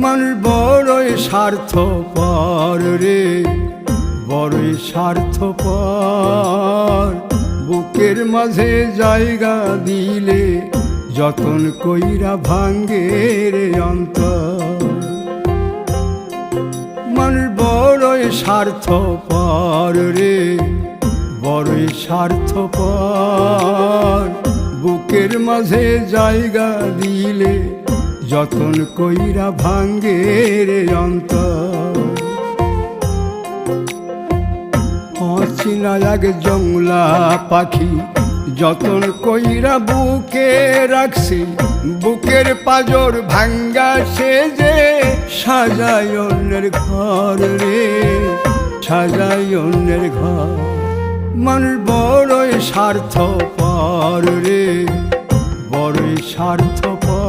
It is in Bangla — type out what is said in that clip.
মানুষ বড়ই স্বার্থপর রে, বড়ই স্বার্থপর। বুকের মাঝে জায়গা দিলে যতন কইরা ভাঙ্গে রে অন্তর। মানুষ বড়ই স্বার্থপর রে, বড়ই স্বার্থপর। বুকের মাঝে জায়গা দিলে যতন কইরা ভাঙ্গে রে অন্তর। অচিনা এক জংলা পাখি যতন কইরা বুকে রাখছি, বুকের পাজর ভাঙ্গা সে যে সাজায় অন্যের ঘর রে, সাজায় অন্যের ঘর। মানুষ বড়ই স্বার্থপর রে, বড়ই স্বার্থপর।